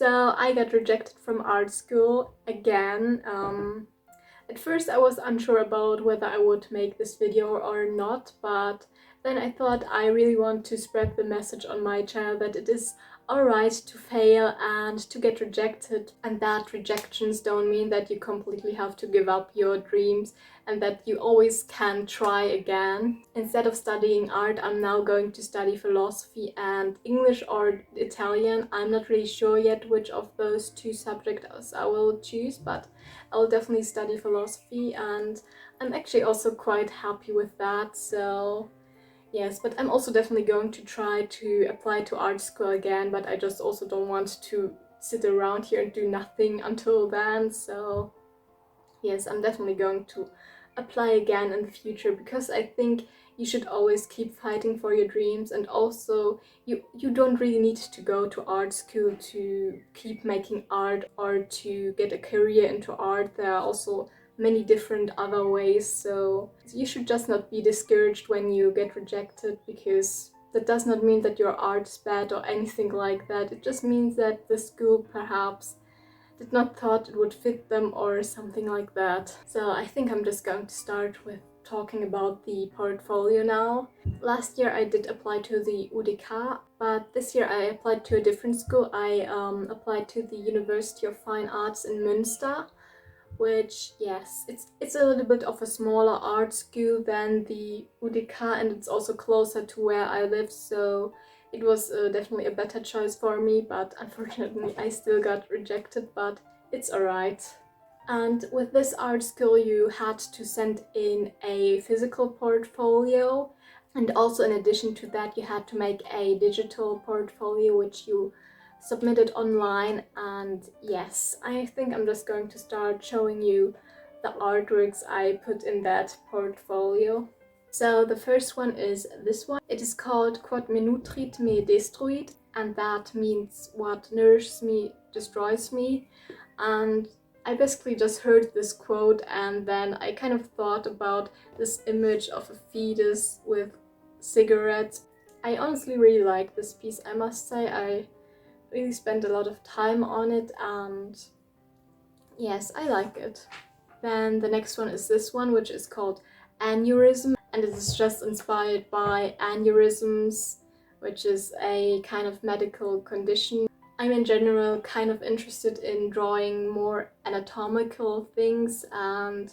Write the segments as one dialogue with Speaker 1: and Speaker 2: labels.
Speaker 1: So I got rejected from art school again. At first I was unsure about whether I would make this video or not, but then I thought I really want to spread the message on my channel that it is alright to fail and to get rejected, and that rejections don't mean that you completely have to give up your dreams and that you always can try again. Instead of studying art, I'm now going to study philosophy and English or Italian. I'm not really sure yet which of those two subjects I will choose, but I will definitely study philosophy, and I'm actually also quite happy with that. So yes, but I'm also definitely going to try to apply to art school again, but I just also don't want to sit around here and do nothing until then. So yes, I'm definitely going to apply again in the future, because I think you should always keep fighting for your dreams, and also you don't really need to go to art school to keep making art or to get a career into art. There are also many different other ways, so you should just not be discouraged when you get rejected, because that does not mean that your art is bad or anything like that. It just means that the school perhaps did not thought it would fit them or something like that. So I think I'm just going to start with talking about the portfolio now. Last year I did apply to the UDK, but this year I applied to a different school. I applied to the University of Fine Arts in Münster, which, yes, it's a little bit of a smaller art school than the UDK, and it's also closer to where I live, so it was definitely a better choice for me, but unfortunately I still got rejected, but it's alright. And with this art school you had to send in a physical portfolio, and also in addition to that you had to make a digital portfolio which you submitted online. And yes, I think I'm just going to start showing you the artworks I put in that portfolio. So the first one is this one. It is called Quod me nutrit me destruit, and that means what nourishes me destroys me. And I basically just heard this quote and then I kind of thought about this image of a fetus with cigarettes. I honestly really like this piece, I must say. I really spent a lot of time on it, and yes, I like it. Then the next one is this one, which is called Aneurysm, and it is just inspired by aneurysms, which is a kind of medical condition. I'm in general kind of interested in drawing more anatomical things and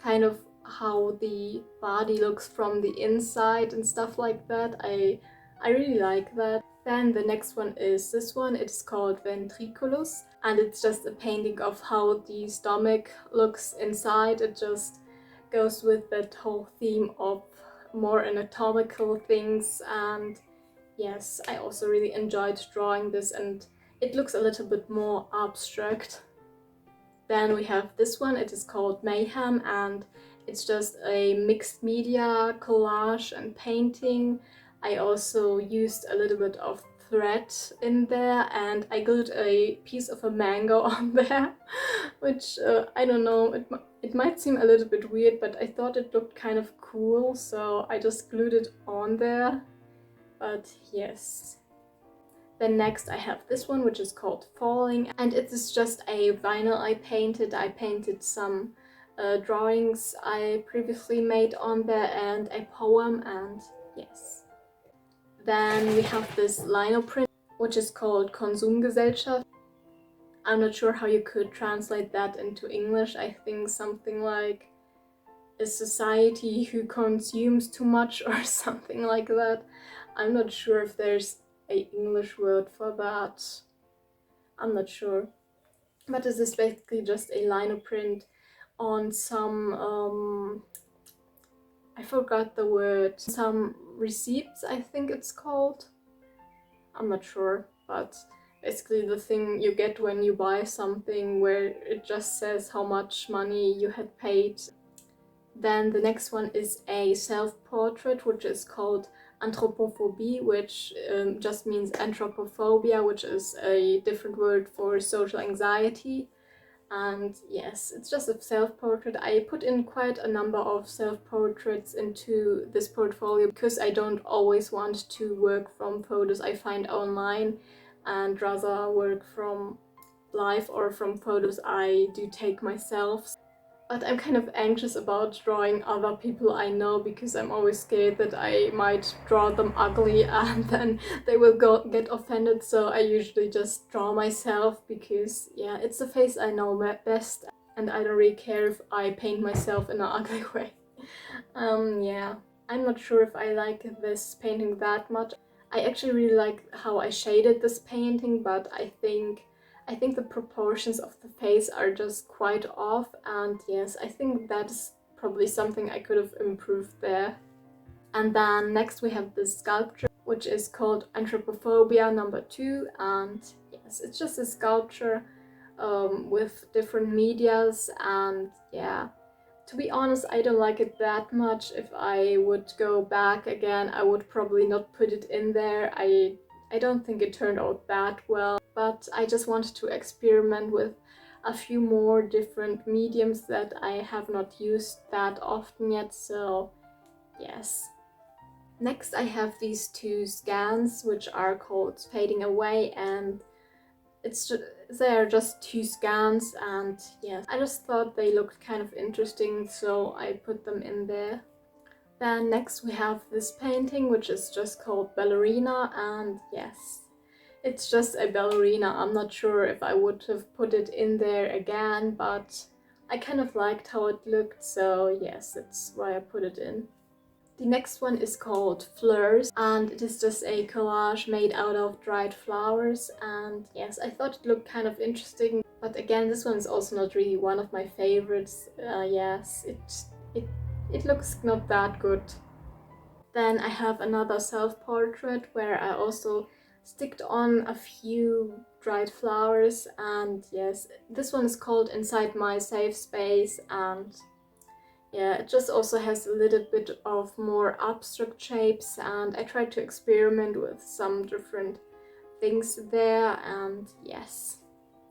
Speaker 1: kind of how the body looks from the inside and stuff like that. I really like that. Then the next one is this one. It's called Ventriculus, and it's just a painting of how the stomach looks inside. It just goes with that whole theme of more anatomical things, and yes, I also really enjoyed drawing this, and it looks a little bit more abstract. Then we have this one. It is called Mayhem, and it's just a mixed media collage and painting. I also used a little bit of thread in there, and I glued a piece of a mango on there, which I don't know, it might seem a little bit weird, but I thought it looked kind of cool, so I just glued it on there. But yes. Then next I have this one, which is called Falling, and it is just a vinyl I painted. I painted some drawings I previously made on there and a poem, and yes. Then we have this lino print, which is called Konsumgesellschaft. I'm not sure how you could translate that into English. I think something like a society who consumes too much or something like that. I'm not sure if there's an English word for that. I'm not sure. But this is basically just a lino print on some, I forgot the word, some receipts, I think it's called. I'm not sure, but basically the thing you get when you buy something where it just says how much money you had paid. Then the next one is a self-portrait, which is called Anthropophobia, which just means anthropophobia, which is a different word for social anxiety. And yes, it's just a self-portrait. I put in quite a number of self-portraits into this portfolio because I don't always want to work from photos I find online, and rather work from live or from photos I do take myself. But I'm kind of anxious about drawing other people I know because I'm always scared that I might draw them ugly and then they will get offended. So I usually just draw myself because, yeah, it's the face I know best and I don't really care if I paint myself in an ugly way. Yeah, I'm not sure if I like this painting that much. I actually really like how I shaded this painting, but I think the proportions of the face are just quite off, and yes, I think that's probably something I could have improved there. And then next we have this sculpture, which is called Anthropophobia Number Two, and yes, it's just a sculpture with different medias, and yeah, to be honest, I don't like it that much. If I would go back again, I would probably not put it in there. I don't think it turned out that well, but I just wanted to experiment with a few more different mediums that I have not used that often yet, so yes. Next I have these two scans, which are called Fading Away, and they are just two scans, and yes, I just thought they looked kind of interesting, so I put them in there. Then next we have this painting, which is just called Ballerina, and yes, it's just a ballerina. I'm not sure if I would have put it in there again, but I kind of liked how it looked, so yes, that's why I put it in. The next one is called Fleurs, and it is just a collage made out of dried flowers, and yes, I thought it looked kind of interesting, but again, this one is also not really one of my favorites. Yes, it looks not that good. Then I have another self-portrait where I also sticked on a few dried flowers, and yes, this one is called Inside My Safe Space, and yeah, it just also has a little bit of more abstract shapes, and I tried to experiment with some different things there, and yes.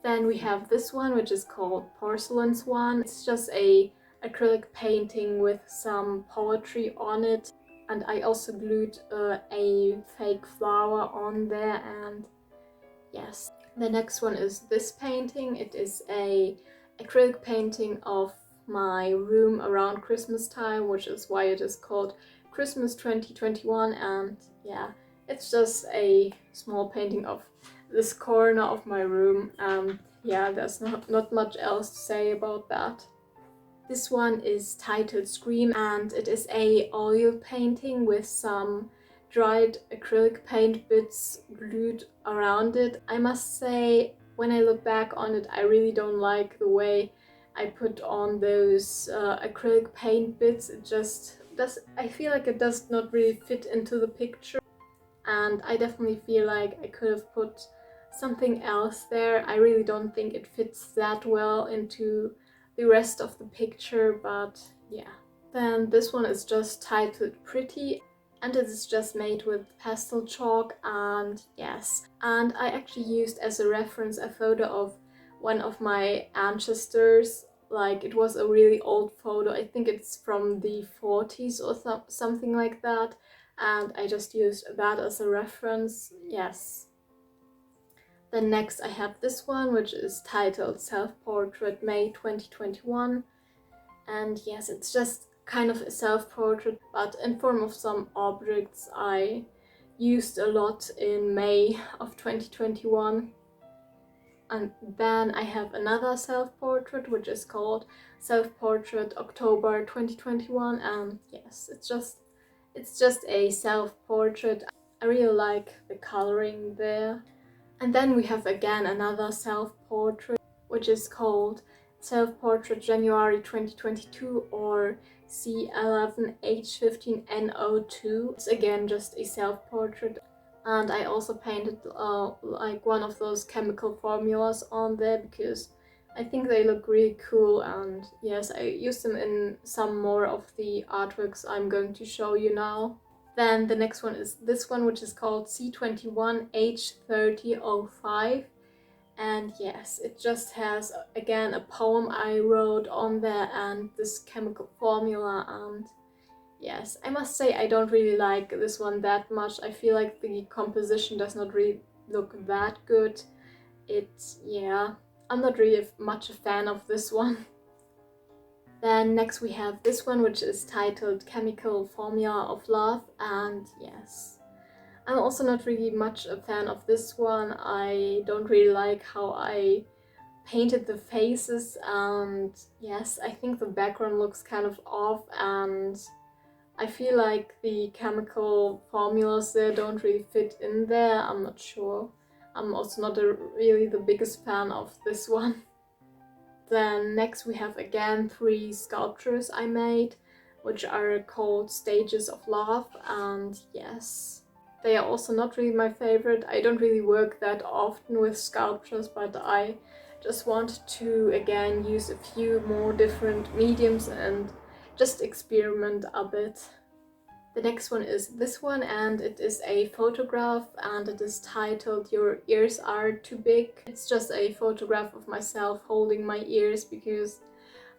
Speaker 1: Then we have this one, which is called Porcelain Swan. It's just a acrylic painting with some poetry on it, and I also glued a fake flower on there, and yes. The next one is this painting. It is a acrylic painting of my room around Christmas time, which is why it is called Christmas 2021, and yeah, it's just a small painting of this corner of my room, and yeah, there's not much else to say about that. This one is titled Scream, and it is a oil painting with some dried acrylic paint bits glued around it. I must say, when I look back on it, I really don't like the way I put on those acrylic paint bits. It just does, I feel like it does not really fit into the picture, and I definitely feel like I could have put something else there. I really don't think it fits that well into the rest of the picture, but yeah. Then this one is just titled Pretty, and it is just made with pastel chalk, and yes. And I actually used as a reference a photo of one of my ancestors. Like, it was a really old photo. I think it's from the 40s or something like that, and I just used that as a reference, yes. Then next I have this one, which is titled Self-Portrait May 2021, and yes, it's just kind of a self-portrait, but in form of some objects I used a lot in May of 2021. And then I have another self-portrait, which is called Self-Portrait October 2021, and yes, it's just a self-portrait. I really like the coloring there. And then we have again another self-portrait, which is called Self-Portrait January 2022, or C11H15NO2. It's again just a self-portrait, and I also painted like one of those chemical formulas on there because I think they look really cool, and yes, I used them in some more of the artworks I'm going to show you now. Then the next one is this one, which is called C21H3005, and yes, it just has again a poem I wrote on there and this chemical formula, and yes, I must say I don't really like this one that much. I feel like the composition does not really look that good. Yeah, I'm not really much a fan of this one. Then next we have this one, which is titled Chemical Formula of Love, and yes, I'm also not really much a fan of this one. I don't really like how I painted the faces, and yes, I think the background looks kind of off, and I feel like the chemical formulas there don't really fit in there. I'm not sure. I'm also not really the biggest fan of this one. Then next we have again 3 sculptures I made, which are called Stages of Love, and yes, they are also not really my favorite. I don't really work that often with sculptures, but I just want to again use a few more different mediums and just experiment a bit. The next one is this one, and it is a photograph, and it is titled Your Ears Are Too Big. It's just a photograph of myself holding my ears because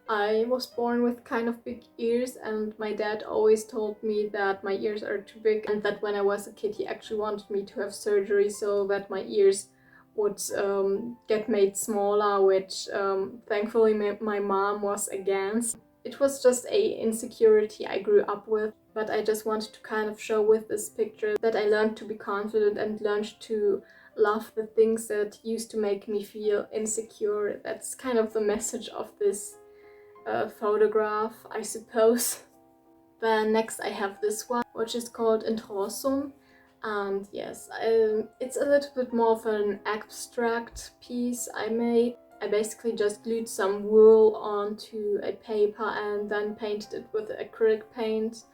Speaker 1: I was born with kind of big ears, and my dad always told me that my ears are too big, and that when I was a kid he actually wanted me to have surgery so that my ears would get made smaller, which thankfully my mom was against. It was just a insecurity I grew up with, but I just wanted to kind of show with this picture that I learned to be confident and learned to love the things that used to make me feel insecure. That's kind of the message of this photograph, I suppose. Then next I have this one, which is called Introssum, and yes, it's a little bit more of an abstract piece I made. I basically just glued some wool onto a paper and then painted it with acrylic paint.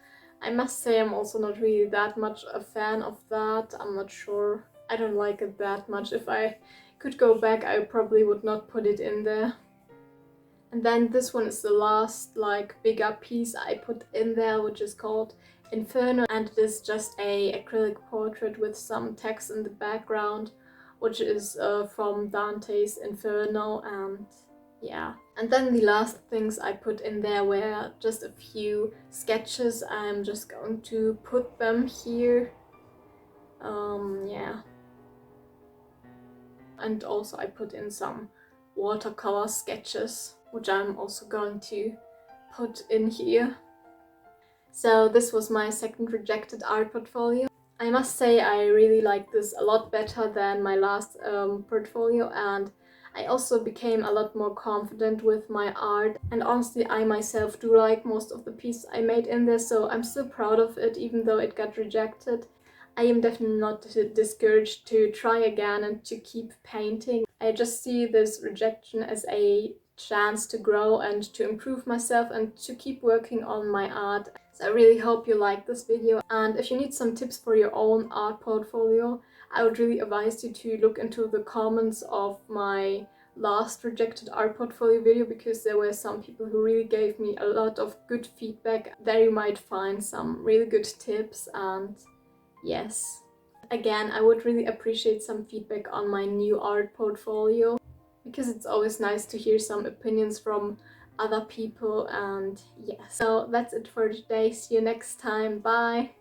Speaker 1: I must say I'm also not really that much a fan of that. I'm not sure. I don't like it that much. If I could go back, I probably would not put it in there. And then this one is the last like bigger piece I put in there, which is called Inferno, and it is just a acrylic portrait with some text in the background, which is from Dante's Inferno, and yeah. And then the last things I put in there were just a few sketches. I'm just going to put them here. Yeah. And also I put in some watercolor sketches, which I'm also going to put in here. So this was my second rejected art portfolio. I must say I really like this a lot better than my last portfolio, and I also became a lot more confident with my art, and honestly I myself do like most of the pieces I made in there, so I'm still proud of it even though it got rejected. I am definitely not discouraged to try again and to keep painting. I just see this rejection as a chance to grow and to improve myself and to keep working on my art. So I really hope you like this video, and if you need some tips for your own art portfolio, I would really advise you to look into the comments of my last rejected art portfolio video, because there were some people who really gave me a lot of good feedback. There you might find some really good tips, and yes. Again, I would really appreciate some feedback on my new art portfolio, because it's always nice to hear some opinions from other people, and yeah. So that's it for today. See you next time. Bye!